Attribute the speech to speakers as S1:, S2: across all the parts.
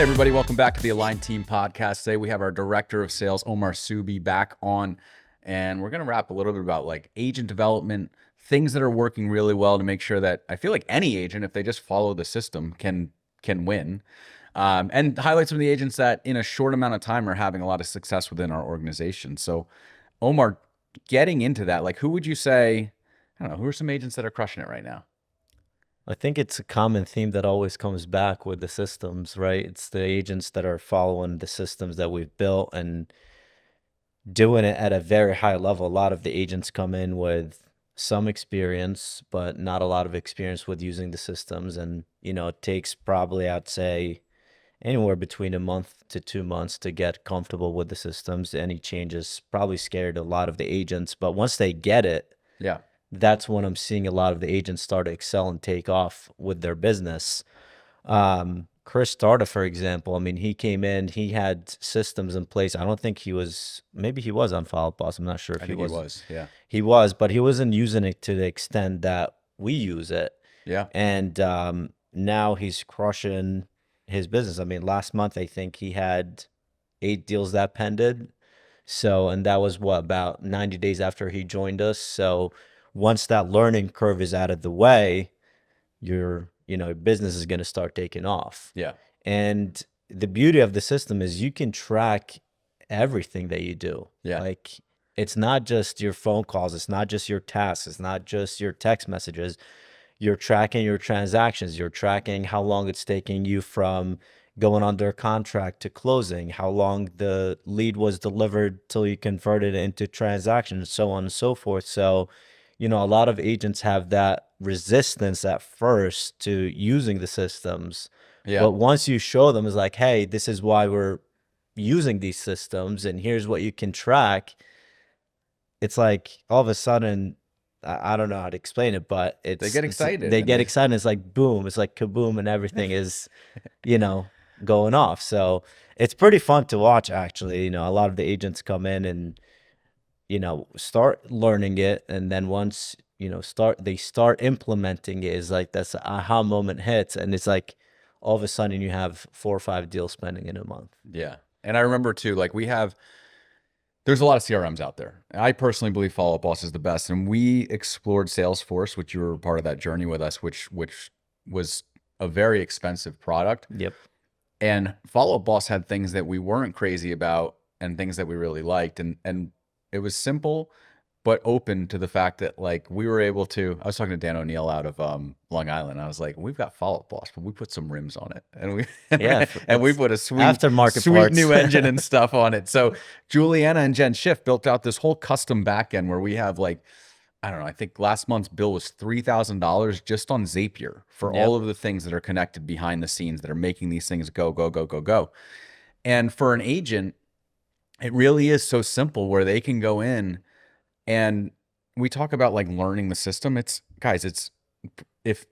S1: Hey everybody, welcome back to the Align Team Podcast. Today we have our Director of Sales, Omar Subi, back on, and we're going to wrap a little bit about like agent development, things that are working really well to make sure that I feel like any agent, if they just follow the system, can win, and highlight some of the agents that in a short amount of time are having a lot of success within our organization. So, Omar, getting into that, like who would you say, I don't know, who are some agents that are crushing it right now?
S2: I think it's a common theme that always comes back with the systems, right? It's the agents that are following the systems that we've built and doing it at a very high level. A lot of the agents come in with some experience, but not a lot of experience with using the systems. And, it takes probably, I'd say, anywhere between a month to 2 months to get comfortable with the systems. Any changes probably scared a lot of the agents, but once they get it,
S1: Yeah.
S2: that's when I'm seeing a lot of the agents start to excel and take off with their business. Chris Starda, for example, I mean, he came in, he had systems in place. I don't think maybe he was on Follow Boss. I'm not sure if
S1: I
S2: he
S1: think he
S2: was.
S1: was. Yeah.
S2: He was, but he wasn't using it to the extent that we use it.
S1: Yeah.
S2: And now he's crushing his business. I mean, last month, I think he had 8 deals that pended. So, and that was about 90 days after he joined us. So, once that learning curve is out of the way, your business is going to start taking off.
S1: Yeah.
S2: And the beauty of the system is you can track everything that you do.
S1: Yeah.
S2: Like, it's not just your phone calls, it's not just your tasks, it's not just your text messages. You're tracking your transactions, you're tracking how long it's taking you from going under contract to closing, how long the lead was delivered till you converted it into transactions, so on and so forth. So, a lot of agents have that resistance at first to using the systems.
S1: Yeah.
S2: But once you show them, it's like, hey, this is why we're using these systems and here's what you can track. It's like all of a sudden, I don't know how to explain it, but
S1: They get excited.
S2: they get excited. It's like boom, it's like kaboom, and everything is, going off. So it's pretty fun to watch, actually. A lot of the agents come in and start learning it, and then once they start implementing it, is like that's the aha moment hits, and it's like all of a sudden you have 4 or 5 deals spending in a month.
S1: Yeah. And I remember too, like there's a lot of CRMs out there. I personally believe Follow Up Boss is the best. And we explored Salesforce, which you were part of that journey with us, which was a very expensive product.
S2: Yep.
S1: And Follow Up Boss had things that we weren't crazy about and things that we really liked. And it was simple, but open to the fact that like we were able to, I was talking to Dan O'Neill out of Long Island. I was like, we've got Follow Up Boss, but we put some rims on it. And we and we put a sweet
S2: aftermarket
S1: new engine and stuff on it. So Juliana and Jen Schiff built out this whole custom backend where we have like, I don't know, I think last month's bill was $3,000 just on Zapier for all of the things that are connected behind the scenes that are making these things go, go, go, go, go. And for an agent, it really is so simple where they can go in, and we talk about like learning the system. It's if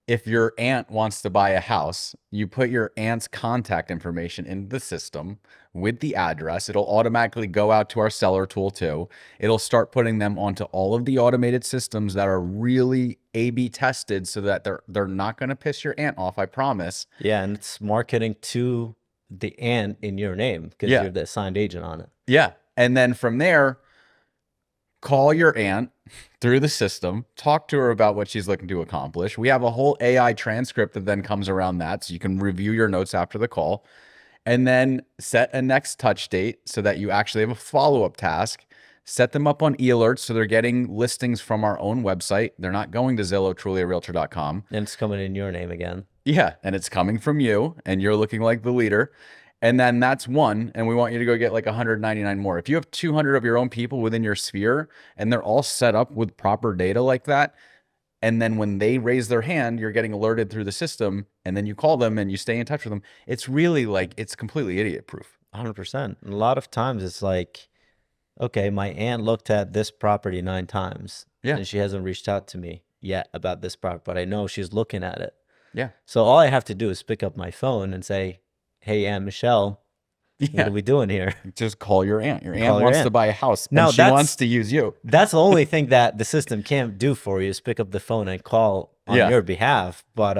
S1: if your aunt wants to buy a house, you put your aunt's contact information in the system with the address. It'll automatically go out to our seller tool too. It'll start putting them onto all of the automated systems that are really A/B tested so that they're not going to piss your aunt off, I promise.
S2: Yeah, and it's marketing to the aunt in your name because you're the assigned agent on it.
S1: Yeah. And then from there, call your aunt through the system, talk to her about what she's looking to accomplish. We have a whole AI transcript that then comes around that, so you can review your notes after the call, and then set a next touch date so that you actually have a follow-up task. Set them up on e-alerts so they're getting listings from our own website. They're not going to Zillow, TrulyARealtor.com.
S2: And it's coming in your name again.
S1: Yeah, and it's coming from you, and you're looking like the leader. And then that's one, and we want you to go get like 199 more. If you have 200 of your own people within your sphere, and they're all set up with proper data like that, and then when they raise their hand, you're getting alerted through the system, and then you call them and you stay in touch with them. It's really like, it's completely idiot proof.
S2: 100%. And a lot of times it's like, okay, my aunt looked at this property 9 times, and she hasn't reached out to me yet about this property, but I know she's looking at it.
S1: Yeah.
S2: So all I have to do is pick up my phone and say, hey, Aunt Michelle, what are we doing here?
S1: Just call your aunt. Your aunt wants to buy a house,
S2: now
S1: and she wants to use you.
S2: That's the only thing that the system can't do for you is pick up the phone and call on your behalf. But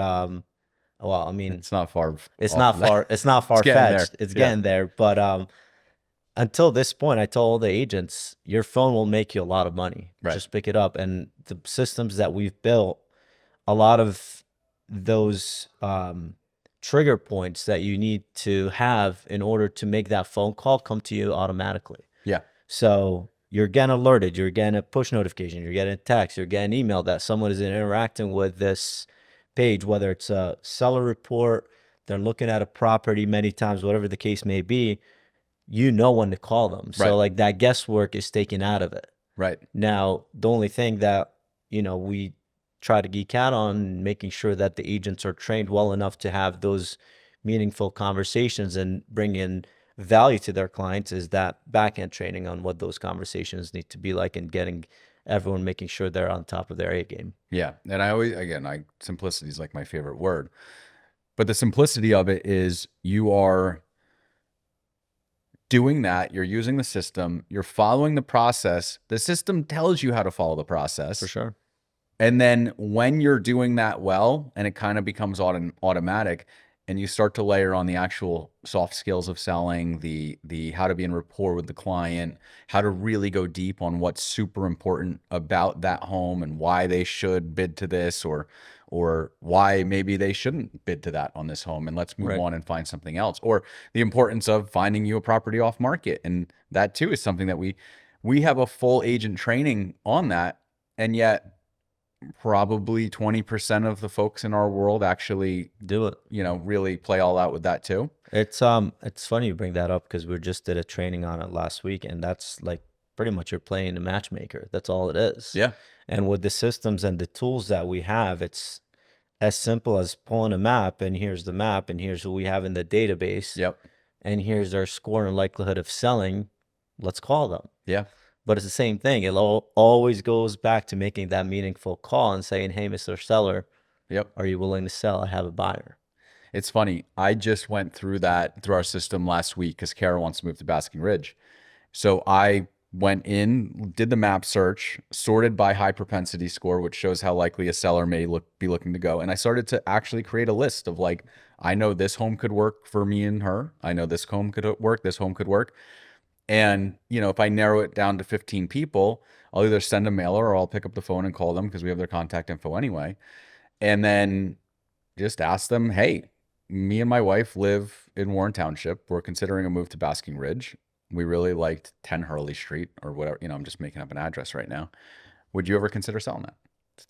S2: Well, I mean,
S1: It's not far
S2: it's
S1: off
S2: not
S1: of that.
S2: far, it's not
S1: It's getting there.
S2: far-fetched. It's
S1: Yeah.
S2: getting there. But until this point, I told all the agents, your phone will make you a lot of money.
S1: Right.
S2: Just pick it up. And the systems that we've built, a lot of those trigger points that you need to have in order to make that phone call come to you automatically.
S1: Yeah.
S2: So you're getting alerted, you're getting a push notification, you're getting a text, you're getting email that someone is interacting with this page, whether it's a seller report, they're looking at a property many times, whatever the case may be, you know when to call them. So
S1: Right.
S2: like that guesswork is taken out of it.
S1: Right.
S2: Now, the only thing that, we try to geek out on making sure that the agents are trained well enough to have those meaningful conversations and bring in value to their clients is that back end training on what those conversations need to be like and getting everyone making sure they're on top of their A game.
S1: Yeah. And I always, again, simplicity is like my favorite word. But the simplicity of it is you are doing that. You're using the system. You're following the process. The system tells you how to follow the process.
S2: For sure.
S1: And then when you're doing that well, and it kind of becomes automatic, and you start to layer on the actual soft skills of selling, the how to be in rapport with the client, how to really go deep on what's super important about that home and why they should bid to this or why maybe they shouldn't bid to that on this home, and let's move
S2: Right.
S1: on and find something else, or the importance of finding you a property off market. And that too is something that we have a full agent training on that, and yet probably 20% of the folks in our world actually
S2: Do it.
S1: really play all out with that too.
S2: It's funny you bring that up because we just did a training on it last week, and that's like pretty much you're playing a matchmaker. That's all it is.
S1: Yeah.
S2: And with the systems and the tools that we have, it's as simple as pulling a map, and here's the map, and here's who we have in the database,
S1: Yep.
S2: and here's our score and likelihood of selling. Let's call them.
S1: Yeah.
S2: But it's the same thing. It always goes back to making that meaningful call and saying, hey, Mr. Seller,
S1: Yep.
S2: are you willing to sell? I have a buyer.
S1: It's funny. I just went through our system last week because Kara wants to move to Basking Ridge. So I went in, did the map search, sorted by high propensity score, which shows how likely a seller may be looking to go. And I started to actually create a list of like, I know this home could work for me and her. I know this home could work. This home could work. And, if I narrow it down to 15 people, I'll either send a mailer or I'll pick up the phone and call them because we have their contact info anyway. And then just ask them, hey, me and my wife live in Warren Township. We're considering a move to Basking Ridge. We really liked 10 Hurley Street or whatever. I'm just making up an address right now. Would you ever consider selling that?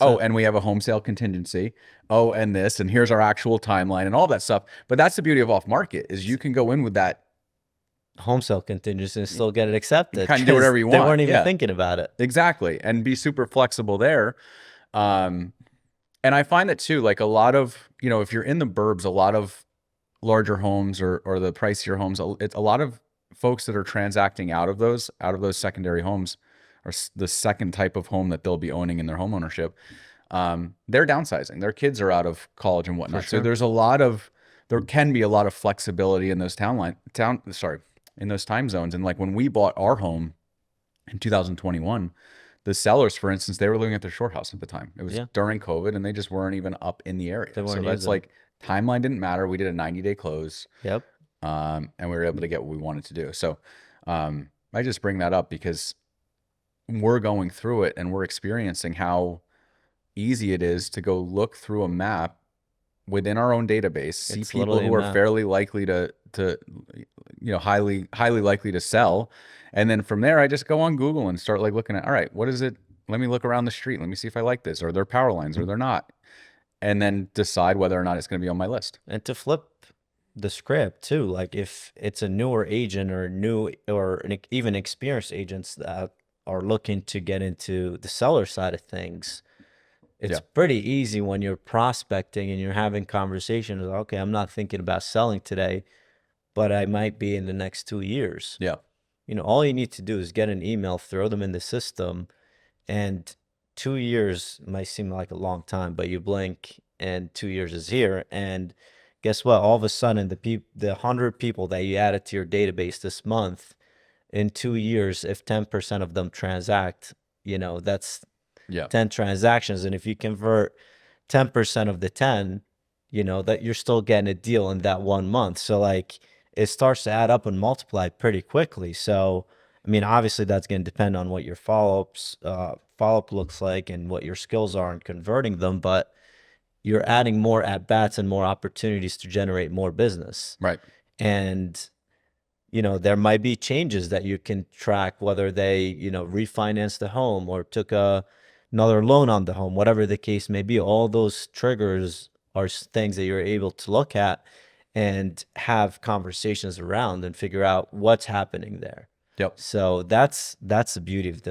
S1: Oh, and we have a home sale contingency. Oh, and this, and here's our actual timeline and all that stuff. But that's the beauty of off market is you can go in with that
S2: home sale contingency and still get it accepted.
S1: Kind of do whatever you want.
S2: They weren't even thinking about it.
S1: Exactly. And be super flexible there. And I find that too, like a lot of, if you're in the burbs, a lot of larger homes or the pricier homes, it's a lot of folks that are transacting out of those secondary homes or the second type of home that they'll be owning in their home ownership. They're downsizing. Their kids are out of college and whatnot.
S2: Sure.
S1: So there can be a lot of flexibility in those in those time zones. And like when we bought our home in 2021, the sellers, for instance, they were living at their short house at the time. It was during COVID and they just weren't even up in the area. So that's like timeline didn't matter. We did a 90-day close.
S2: Yep.
S1: And we were able to get what we wanted to do. So I just bring that up because we're going through it and we're experiencing how easy it is to go look through a map within our own database, see people who are fairly likely to highly likely to sell, and then from there I just go on Google and start like looking at, all right, what is it? Let me look around the street. Let me see if I like this, or they're power lines, or they're not, and then decide whether or not it's going to be on my list.
S2: And to flip the script too, like if it's a newer agent or even experienced agents that are looking to get into the seller side of things, it's pretty easy when you're prospecting and you're having conversations. Okay, I'm not thinking about selling today, but I might be in the next 2 years.
S1: Yeah.
S2: All you need to do is get an email, throw them in the system, and 2 years might seem like a long time, but you blink and 2 years is here. And guess what? All of a sudden, the 100 people that you added to your database this month, in 2 years, if 10% of them transact, that's 10 transactions. And if you convert 10% of the 10, that you're still getting a deal in that 1 month. So like it starts to add up and multiply pretty quickly. So I mean, obviously that's going to depend on what your follow-up looks like and what your skills are in converting them, but you're adding more at bats and more opportunities to generate more business.
S1: Right.
S2: And there might be changes that you can track, whether they, refinanced the home or took another loan on the home, whatever the case may be. All those triggers are things that you're able to look at and have conversations around and figure out what's happening there.
S1: Yep.
S2: So that's the beauty of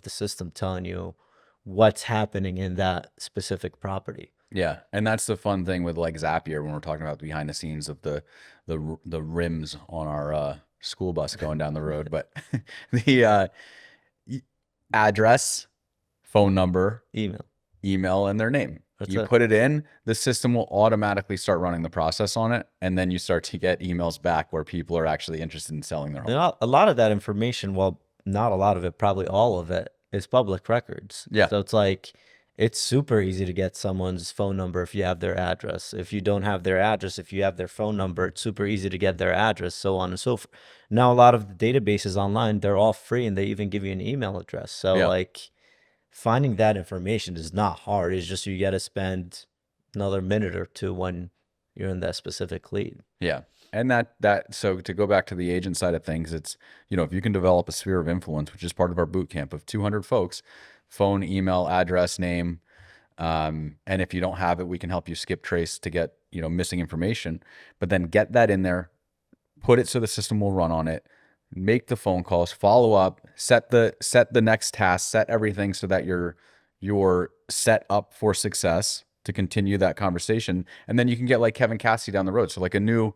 S2: the system telling you what's happening in that specific property.
S1: Yeah, and that's the fun thing with like Zapier when we're talking about behind the scenes of the rims on our school bus going down the road. But the address, phone number,
S2: Email.
S1: email, and their name.
S2: That's
S1: You
S2: it.
S1: put it in, the system will automatically start running the process on it, and then you start to get emails back where people are actually interested in selling their home.
S2: A lot of that information, well, not a lot of it, probably all of it, is public records.
S1: Yeah.
S2: So it's like it's super easy to get someone's phone number if you have their address. If you don't have their address, if you have their phone number, it's super easy to get their address, so on and so forth. Now, a lot of the databases online, they're all free and they even give you an email address. So
S1: Yeah.
S2: like finding that information is not hard. It's just you got to spend another minute or two when you're in that specific lead.
S1: Yeah. And so to go back to the agent side of things, it's, if you can develop a sphere of influence, which is part of our boot camp of 200 folks, phone, email, address, name. And if you don't have it, we can help you skip trace to get, missing information, but then get that in there, put it so the system will run on it, make the phone calls, follow up, set the next task, set everything so that you're set up for success to continue that conversation. And then you can get like Kevin Cassidy down the road. So like a new,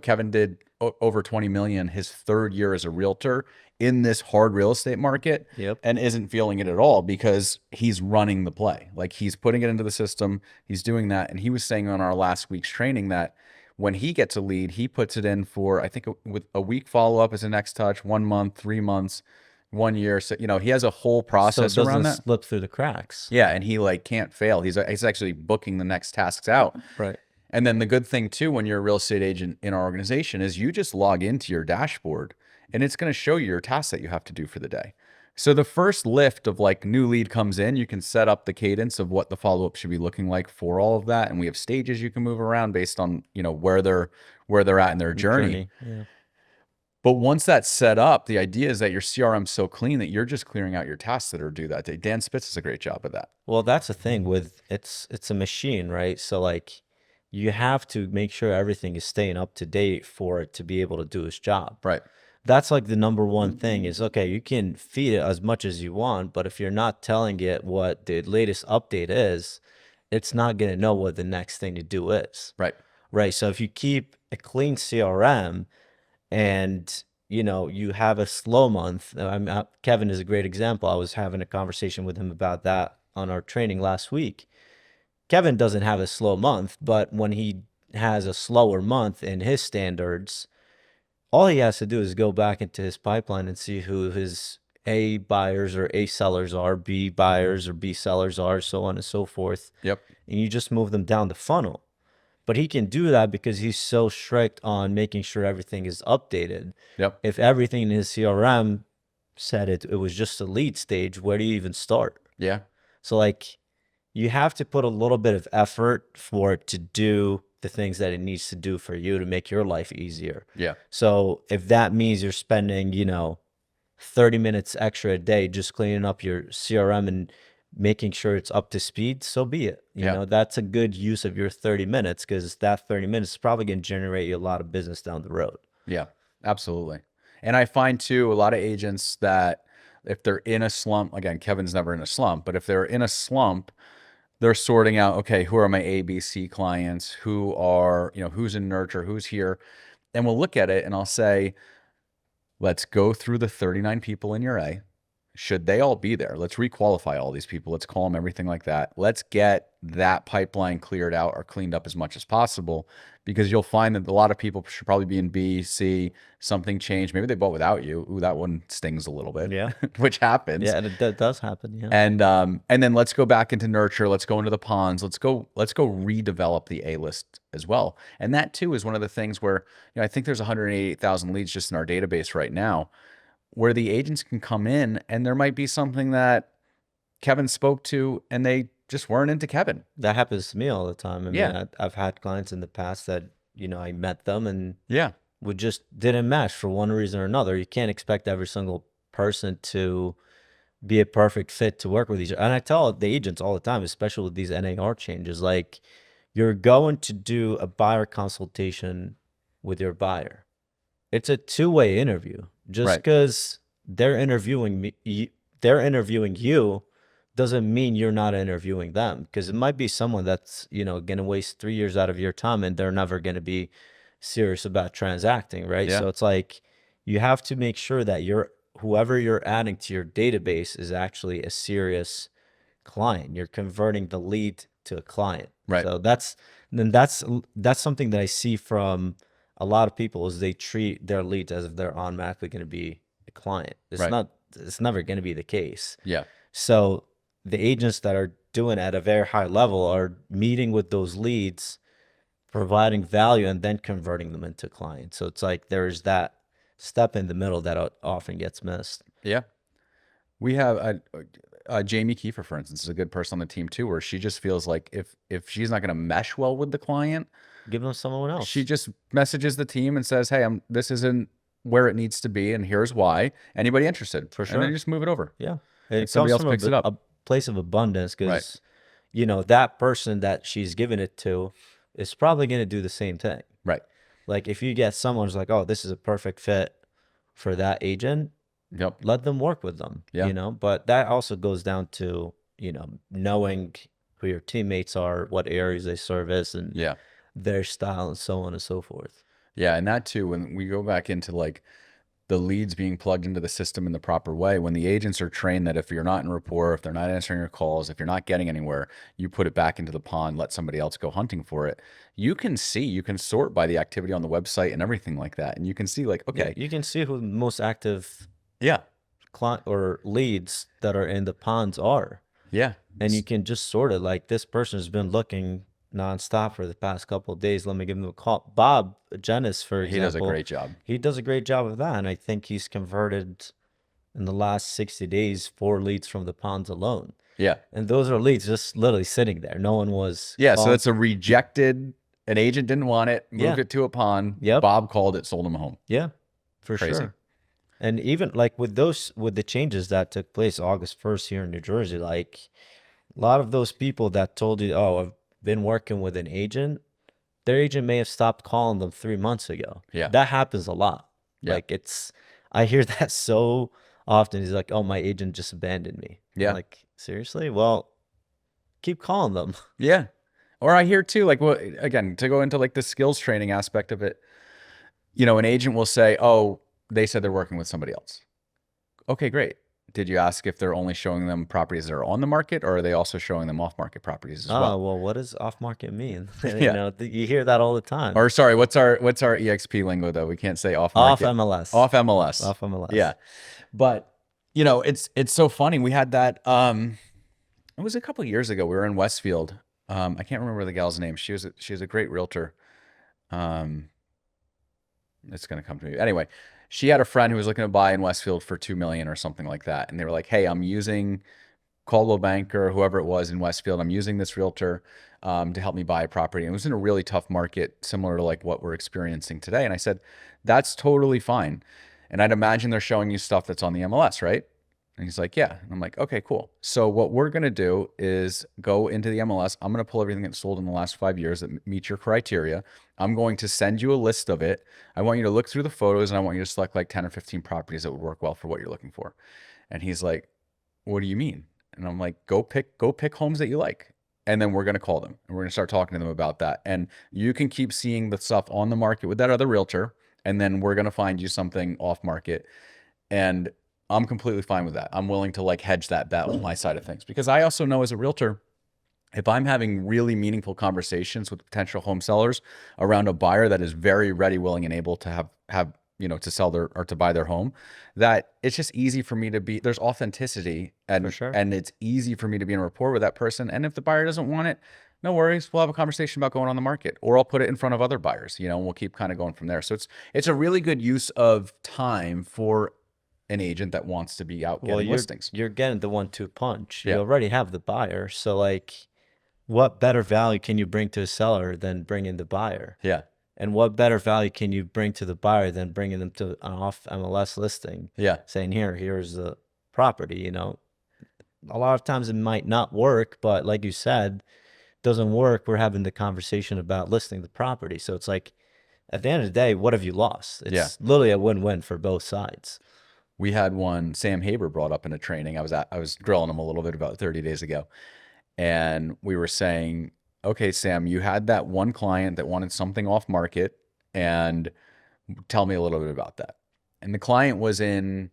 S1: Kevin did over 20 million his third year as a realtor in this hard real estate market.
S2: Yep.
S1: And isn't feeling it at all because he's running the play. Like he's putting it into the system. He's doing that. And he was saying on our last week's training that when he gets a lead, he puts it in for, I think with a week follow-up as a next touch, 1 month, 3 months, 1 year. So, he has a whole process
S2: so it
S1: around
S2: doesn't
S1: that.
S2: slip through the cracks.
S1: Yeah. And he like can't fail. He's actually booking the next tasks out.
S2: Right.
S1: And then the good thing too, when you're a real estate agent in our organization, is you just log into your dashboard and it's going to show you your tasks that you have to do for the day. So the first lift of like new lead comes in, you can set up the cadence of what the follow-up should be looking like for all of that. And we have stages you can move around based on, where they're at in their journey.
S2: Yeah.
S1: But once that's set up, the idea is that your CRM is so clean that you're just clearing out your tasks that are due that day. Dan Spitz does a great job of that.
S2: Well, that's the thing with it's a machine, right? So like you have to make sure everything is staying up to date for it to be able to do its job.
S1: Right.
S2: That's like the number one thing is, okay, you can feed it as much as you want, but if you're not telling it what the latest update is, it's not going to know what the next thing to do is.
S1: Right.
S2: Right. So if you keep a clean CRM and you have a slow month, Kevin is a great example. I was having a conversation with him about that on our training last week. Kevin doesn't have a slow month, but when he has a slower month in his standards, all he has to do is go back into his pipeline and see who his A buyers or A sellers are, B buyers or B sellers are, so on and so forth.
S1: Yep.
S2: And you just move them down the funnel. But he can do that because he's so strict on making sure everything is updated.
S1: Yep.
S2: If everything in his CRM said it was just a lead stage, where do you even start?
S1: Yeah.
S2: So like you have to put a little bit of effort for it to do the things that it needs to do for you to make your life easier.
S1: Yeah.
S2: So if that means you're spending, 30 minutes extra a day just cleaning up your CRM and making sure it's up to speed, so be it. That's a good use of your 30 minutes because that 30 minutes is probably going to generate you a lot of business down the road.
S1: Yeah, absolutely. And I find too, a lot of agents that if they're in a slump, again, Kevin's never in a slump, but if they're in a slump, they're sorting out, okay, who are my ABC clients? Who are, who's in nurture, who's here? And we'll look at it and I'll say, let's go through the 39 people in your A. should they all be there? Let's requalify all these people. Let's call them, everything like that. Let's get that pipeline cleared out or cleaned up as much as possible, because you'll find that a lot of people should probably be in B, C, something changed. Maybe they bought without you. Ooh, that one stings a little bit,
S2: Yeah.
S1: which happens.
S2: Yeah, and it does happen. Yeah.
S1: And then let's go back into nurture. Let's go into the ponds. Let's go redevelop the A list as well. And that too is one of the things where, I think there's 188,000 leads just in our database right now, where the agents can come in and there might be something that Kevin spoke to and they just weren't into Kevin.
S2: That happens to me all the time. I mean,
S1: Yeah.
S2: I've had clients in the past that, I met them and
S1: Yeah.
S2: we just didn't match for one reason or another. You can't expect every single person to be a perfect fit to work with each other. And I tell the agents all the time, especially with these NAR changes, like, you're going to do a buyer consultation with your buyer. It's a two-way interview. Just
S1: Right.
S2: because they're interviewing you doesn't mean you're not interviewing them, because it might be someone that's, going to waste 3 years out of your time and they're never going to be serious about transacting, right?
S1: Yeah.
S2: So it's like, you have to make sure that whoever you're adding to your database is actually a serious client. You're converting the lead to a client.
S1: Right.
S2: So that's something that I see from a lot of people, is they treat their leads as if they're automatically going to be a client. It's
S1: Right.
S2: not. It's never going to be the case.
S1: Yeah.
S2: So the agents that are doing it at a very high level are meeting with those leads, providing value, and then converting them into clients. So it's like there's that step in the middle that often gets missed.
S1: Yeah. We have Jamie Kiefer, for instance, is a good person on the team too, where she just feels like if she's not going to mesh well with the client,
S2: Give them someone else.
S1: she just messages the team and says, "Hey, this isn't where it needs to be, and here's why. Anybody interested?"
S2: For
S1: And then
S2: sure.
S1: you just move it over.
S2: Yeah.
S1: And
S2: It
S1: somebody
S2: comes
S1: else
S2: from
S1: picks it up.
S2: a place of abundance,
S1: Right.
S2: because, that person that she's giving it to is probably going to do the same thing.
S1: Right.
S2: Like, if you get someone who's like, oh, this is a perfect fit for that agent,
S1: Yep.
S2: let them work with them,
S1: Yeah.
S2: But that also goes down to, knowing who your teammates are, what areas they service, and
S1: Yeah.
S2: their style, and so on and so forth.
S1: Yeah. And that too, when we go back into like the leads being plugged into the system in the proper way, when the agents are trained that if you're not in rapport, if they're not answering your calls, if you're not getting anywhere, you put it back into the pond, let somebody else go hunting for it. You can sort by the activity on the website and everything like that. And you can see like,
S2: Yeah,
S1: okay,
S2: you can see who the most active
S1: yeah,
S2: client or leads that are in the ponds are.
S1: yeah.
S2: And you can just sort it, like, this person has been looking nonstop for the past couple of days. Let me give them a call. Bob Jennis, for example,
S1: He does a great job.
S2: He does a great job of that. And I think he's converted in the last 60 days 4 leads from the ponds alone.
S1: Yeah.
S2: And those are leads just literally sitting there. No one was.
S1: Yeah. So that's a rejected, an agent didn't want it, moved
S2: Yeah.
S1: it to a pond.
S2: Yep.
S1: Bob called it, sold him a home.
S2: Yeah, for
S1: Crazy.
S2: sure. And even like with the changes that took place August 1st here in New Jersey, like, a lot of those people that told you, oh, I've been working with an agent, their agent may have stopped calling them 3 months ago.
S1: Yeah.
S2: That happens a lot.
S1: Yeah.
S2: Like, I hear that so often. He's like, oh, my agent just abandoned me.
S1: Yeah.
S2: I'm like, seriously? Well, keep calling them.
S1: Yeah. Or I hear too, like, well, again, to go into like the skills training aspect of it, an agent will say, oh, they said they're working with somebody else. Okay, great. Did you ask if they're only showing them properties that are on the market, or are they also showing them off-market properties as
S2: Oh,
S1: well?
S2: well, what does off market mean?
S1: Yeah.
S2: You hear that all the time.
S1: Or sorry, what's our EXP lingo though? We can't say
S2: Off
S1: off-market.
S2: MLS.
S1: Off MLS.
S2: Off MLS.
S1: Yeah. But it's so funny. We had that it was a couple of years ago. We were in Westfield. I can't remember the gal's name. She was a great realtor. It's gonna come to me. Anyway, she had a friend who was looking to buy in Westfield for 2 million or something like that. And they were like, hey, I'm using Caldwell Banker, whoever it was in Westfield. I'm using this realtor to help me buy a property. And it was in a really tough market, similar to like what we're experiencing today. And I said, that's totally fine. And I'd imagine they're showing you stuff that's on the MLS, right? And he's like, yeah. And I'm like, okay, cool. So what we're going to do is go into the MLS. I'm going to pull everything that's sold in the last 5 years that meets your criteria. I'm going to send you a list of it. I want you to look through the photos and I want you to select like 10 or 15 properties that would work well for what you're looking for. And he's like, what do you mean? And I'm like, go pick homes that you like. And then we're going to call them and we're going to start talking to them about that. And you can keep seeing the stuff on the market with that other realtor. And then we're going to find you something off market. And I'm completely fine with that. I'm willing to like hedge that bet on my side of things because I also know as a realtor, if I'm having really meaningful conversations with potential home sellers around a buyer that is very ready, willing, and able to have to sell their or to buy their home, that it's just easy for me to be there's authenticity
S2: For
S1: and
S2: sure.
S1: and it's easy for me to be in rapport with that person. And if the buyer doesn't want it, no worries. We'll have a conversation about going on the market, or I'll put it in front of other buyers, and we'll keep kind of going from there. So it's a really good use of time for an agent that wants to be out
S2: Well,
S1: getting
S2: you're
S1: listings.
S2: you're getting the 1-2 punch. You
S1: Yeah.
S2: already have the buyer, so like, what better value can you bring to a seller than bringing the buyer?
S1: Yeah.
S2: And what better value can you bring to the buyer than bringing them to an off MLS listing,
S1: Yeah.
S2: saying, here's the property, A lot of times it might not work, but like you said, doesn't work. We're having the conversation about listing the property. So it's like, at the end of the day, what have you lost?
S1: Yeah.
S2: It's literally a win-win for both sides.
S1: We had one Sam Haber brought up in a training. I was grilling him a little bit about 30 days ago. And we were saying, okay, Sam, you had that one client that wanted something off market, and tell me a little bit about that. And the client was in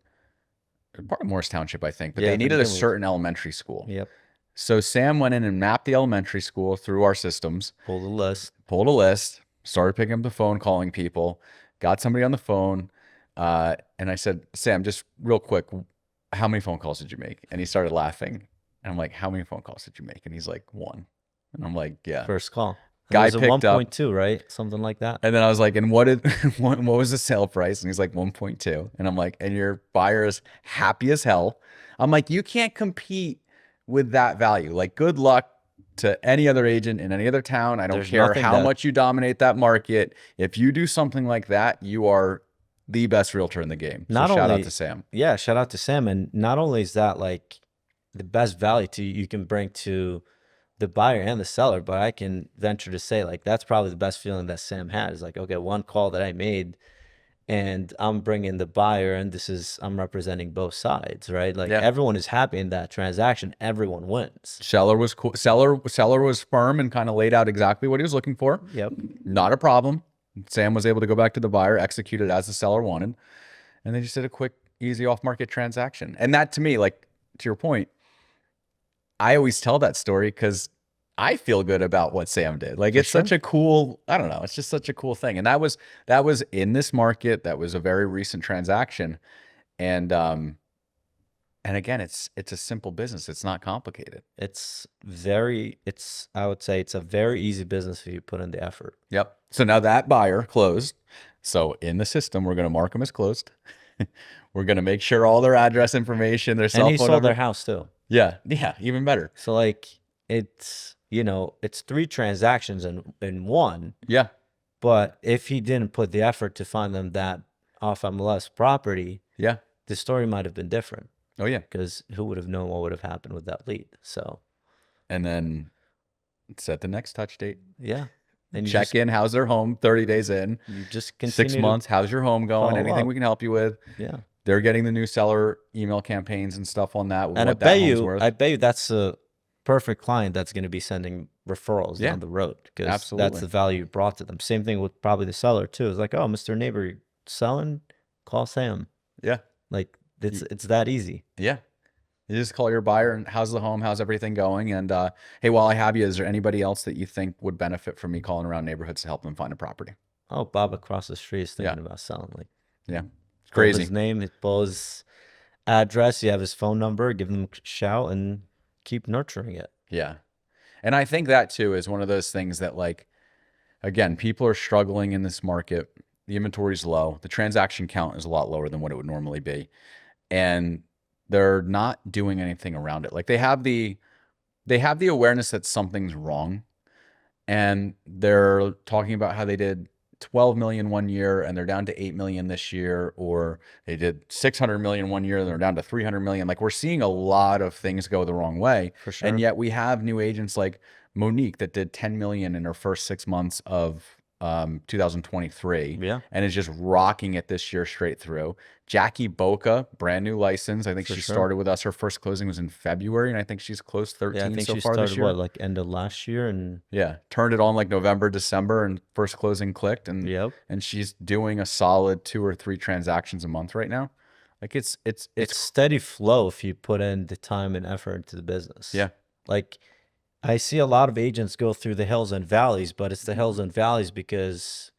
S1: part of Morris Township, I think, but
S2: Yeah,
S1: they
S2: I think
S1: needed a
S2: it was.
S1: certain elementary school.
S2: Yep.
S1: So Sam went in and mapped the elementary school through our systems,
S2: Pull the list.
S1: pulled a list, started picking up the phone, calling people, got somebody on the phone. And I said, Sam, just real quick, how many phone calls did you make? And he started laughing. And I'm like, how many phone calls did you make? And he's like, one. And I'm like, yeah.
S2: First call. It
S1: Guy
S2: was a
S1: picked up.
S2: 1.2, right? Something like that.
S1: And then I was like, and what was the sale price? And he's like, 1.2. And I'm like, and your buyer is happy as hell. I'm like, you can't compete with that value. Like, good luck to any other agent in any other town. I don't
S2: There's
S1: care
S2: nothing
S1: how
S2: that
S1: much you dominate that market. If you do something like that, you are the best realtor in the game. So
S2: not
S1: shout out
S2: only,
S1: to Sam.
S2: yeah, shout out to Sam. And not only is that like the best value you can bring to the buyer and the seller, but I can venture to say like that's probably the best feeling that Sam had is like, okay, one call that I made and I'm bringing the buyer and I'm representing both sides, right? Like
S1: Yeah.
S2: everyone is happy in that transaction. Everyone wins.
S1: Seller was cool. Seller was firm and kind of laid out exactly what he was looking for.
S2: Yep.
S1: Not a problem. Sam was able to go back to the buyer, execute it as the seller wanted, and they just did a quick, easy off-market transaction. And that to me, like to your point, I always tell that story because I feel good about what Sam did. Like it's such a cool, I don't know, it's just such a cool thing. And that was in this market. That was a very recent transaction. And again, it's a simple business. It's not complicated.
S2: I would say it's a very easy business if you put in the effort.
S1: Yep. So now that buyer closed. So in the system, we're going to mark them as closed. We're going to make sure all their address information, their cell
S2: And he
S1: phone
S2: sold
S1: number.
S2: their house too.
S1: Yeah. Yeah. Even better.
S2: So like it's 3 transactions in one,
S1: Yeah.
S2: but if he didn't put the effort to find them that off MLS property,
S1: Yeah.
S2: the story might have been different
S1: Oh yeah.
S2: because who would have known what would have happened with that lead? So
S1: And then set the next touch date.
S2: yeah. And you
S1: Check in. How's their home? 30 days in.
S2: You just continue
S1: 6 months. How's your home going?
S2: follow
S1: Anything
S2: up.
S1: we can help you with?
S2: Yeah.
S1: They're getting the new seller email campaigns and stuff on that. With
S2: And
S1: what that home's worth.
S2: I bet you that's a perfect client that's going to be sending referrals
S1: Yeah.
S2: down the road because
S1: Absolutely.
S2: that's the value you brought to them. Same thing with probably the seller too. It's like, oh, Mr. Neighbor, you're selling, call Sam.
S1: Yeah.
S2: Like it's that easy.
S1: Yeah. You just call your buyer and how's the home? How's everything going? And hey, while I have you, is there anybody else that you think would benefit from me calling around neighborhoods to help them find a property?
S2: Oh, Bob across the street is thinking about selling. Like,
S1: Yeah. It's
S2: pull
S1: crazy.
S2: his name, pull his address, you have his phone number, give him a shout and keep nurturing it.
S1: Yeah. And I think that too is one of those things that like, again, people are struggling in this market. The inventory's low. The transaction count is a lot lower than what it would normally be. And they're not doing anything around it. Like they have the awareness that something's wrong. And they're talking about how they did 12 million one year and they're down to 8 million this year, or they did 600 million one year and they're down to 300 million. Like we're seeing a lot of things go the wrong way.
S2: For sure.
S1: And yet we have new agents like Monique that did 10 million in her first 6 months of 2023.
S2: Yeah.
S1: And is just rocking it this year straight through. Jackie Boca, brand new license. I think
S2: For
S1: she
S2: sure.
S1: started with us. Her first closing was in February, and I think she's closed 13
S2: Yeah, I think
S1: so
S2: she
S1: far
S2: started
S1: this year.
S2: like end of last year and
S1: Yeah, turned it on like November, December, and first closing clicked, and
S2: yep.
S1: and she's doing a solid 2 or 3 transactions a month right now. Like
S2: It's steady flow if you put in the time and effort into the business.
S1: yeah,
S2: Like I see a lot of agents go through the hills and valleys, but it's the hills and valleys because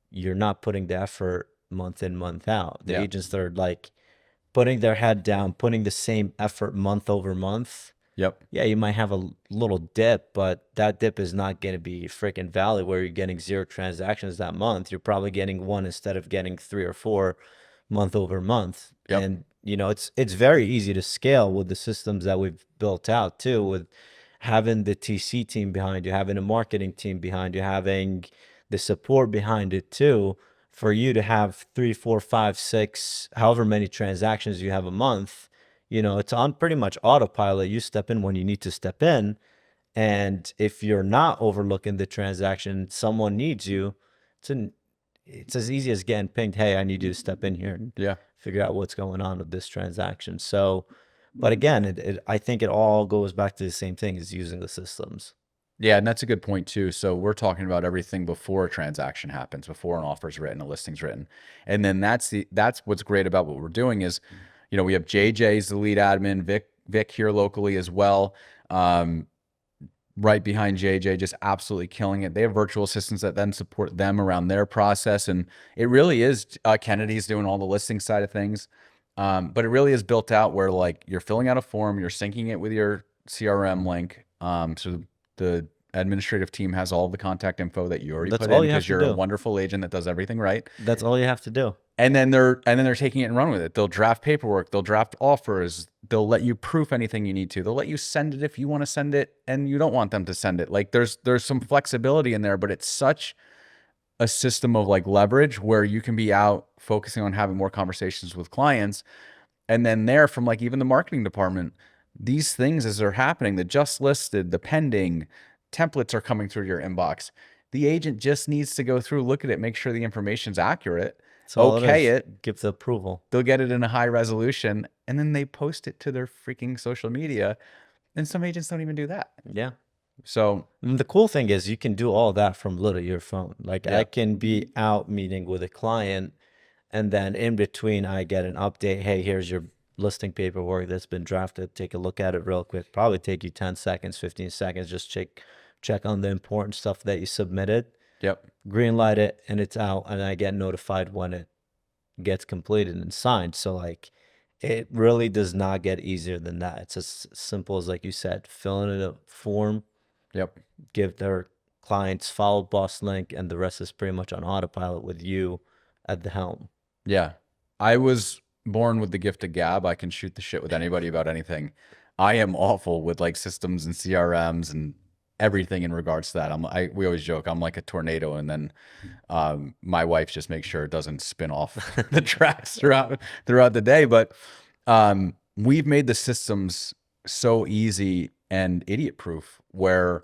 S2: you're not putting the effort month in, month out. The
S1: yeah,
S2: agents that are like putting their head down, putting the same effort month over month,
S1: yep,
S2: yeah, you might have a little dip, but that dip is not going to be freaking valid where you're getting 0 transactions that month. You're probably getting one instead of getting 3 or 4 month over month.
S1: yep,
S2: And it's very easy to scale with the systems that we've built out too, with having the TC team behind you, having a marketing team behind you, having the support behind it too, for you to have 3, 4, 5, 6, however many transactions you have a month. It's on pretty much autopilot. You step in when you need to step in. And if you're not overlooking the transaction, someone needs you. It's an, it's as easy as getting pinged, hey, I need you to step in here and
S1: yeah.
S2: figure out what's going on with this transaction. So, but again, I think it all goes back to the same thing as using the systems.
S1: Yeah, and that's a good point too. So we're talking about everything before a transaction happens, before an offer's written, a listing's written. And then that's what's great about what we're doing is, we have JJ's the lead admin, Vic here locally as well. Right behind JJ, just absolutely killing it. They have virtual assistants that then support them around their process. And it really is Kennedy's doing all the listing side of things. But it really is built out where like you're filling out a form, you're syncing it with your CRM link. So the administrative team has all the contact info that you already
S2: That's
S1: put
S2: all
S1: in
S2: you have
S1: because
S2: to
S1: you're a
S2: do.
S1: wonderful agent that does everything right.
S2: That's all you have to do.
S1: And then they're taking it and run with it. They'll draft paperwork, they'll draft offers, they'll let you proof anything you need to. They'll let you send it if you want to send it and you don't want them to send it. Like there's some flexibility in there, but it's such a system of like leverage where you can be out focusing on having more conversations with clients. And then there from like even the marketing department, these things as they're happening, the just listed, the pending templates are coming through your inbox. The agent just needs to go through, look at it, make sure the information's accurate,
S2: That's all it
S1: okay
S2: is.
S1: it,
S2: Give the approval.
S1: they'll get it in a high resolution, and then they post it to their freaking social media. And some agents don't even do that.
S2: Yeah.
S1: So
S2: And the cool thing is you can do all that from literally your phone. Like I
S1: yeah,
S2: can be out meeting with a client and then in between I get an update. Hey, here's your listing paperwork that's been drafted. Take a look at it real quick. Probably take you 10 seconds, 15 seconds. Just check on the important stuff that you submitted,
S1: yep,
S2: green light it, and it's out. And I get notified when it gets completed and signed. So like it really does not get easier than that. It's as simple as like you said, filling in a form,
S1: yep.
S2: give their clients follow boss link, and the rest is pretty much on autopilot with you at the helm.
S1: Yeah. I was born with the gift of gab. I can shoot the shit with anybody about anything. I am awful with like systems and CRMs and everything in regards to that. We always joke, I'm like a tornado, and then my wife just makes sure it doesn't spin off the tracks throughout the day. But we've made the systems so easy and idiot proof where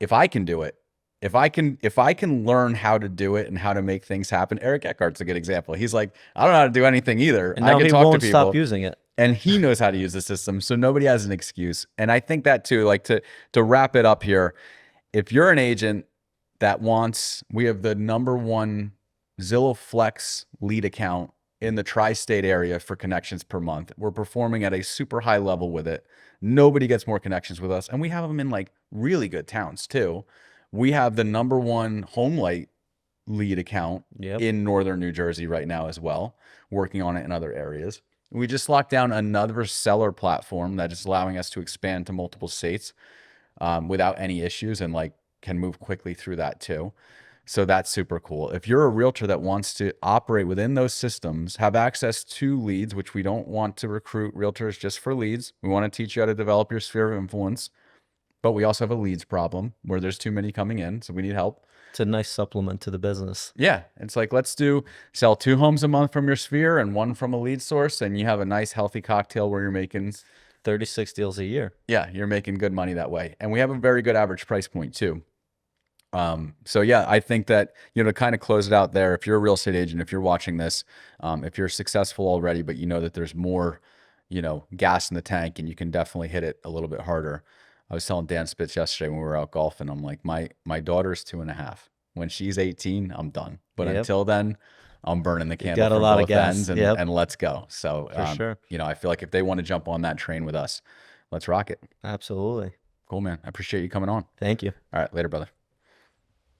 S1: if I can do it, if I can learn how to do it and how to make things happen. Eric Eckhart's a good example. He's like, I don't know how to do anything either.
S2: And
S1: I
S2: now
S1: can
S2: he
S1: talk to
S2: won't stop
S1: people,
S2: using it.
S1: and he knows how to use the system, so nobody has an excuse. And I think that too, like to wrap it up here, if you're an agent that we have the #1 Zillow Flex lead account in the tri-state area for connections per month. We're performing at a super high level with it. Nobody gets more connections with us, and we have them in like really good towns too. We have the #1 home light lead account
S2: Yep.
S1: in northern New Jersey right now as well, working on it in other areas. We just locked down another seller platform that is allowing us to expand to multiple states without any issues, and like can move quickly through that too. So that's super cool. If you're a realtor that wants to operate within those systems, have access to leads, which we don't want to recruit realtors just for leads. We want to teach you how to develop your sphere of influence, but we also have a leads problem where there's too many coming in, so we need help.
S2: It's a nice supplement to the business.
S1: Yeah, it's like, sell 2 homes a month from your sphere and 1 from a lead source, and you have a nice healthy cocktail where you're making
S2: 36 deals a year.
S1: Yeah, you're making good money that way. And we have a very good average price point too. So yeah, I think that, to kind of close it out there, if you're a real estate agent, if you're watching this, if you're successful already, but you know that there's more, gas in the tank, and you can definitely hit it a little bit harder. I was telling Dan Spitz yesterday when we were out golfing, I'm like, my daughter's 2.5. When she's 18, I'm done. But
S2: Yep.
S1: until then, I'm burning the
S2: You
S1: candle
S2: got a
S1: from
S2: lot of
S1: both ends,
S2: gas. Yep,
S1: and let's go. So,
S2: for sure.
S1: you know, I feel like if they want to jump on that train with us, let's rock it.
S2: Absolutely.
S1: Cool, man. I appreciate you coming on.
S2: Thank you.
S1: All right, later, brother.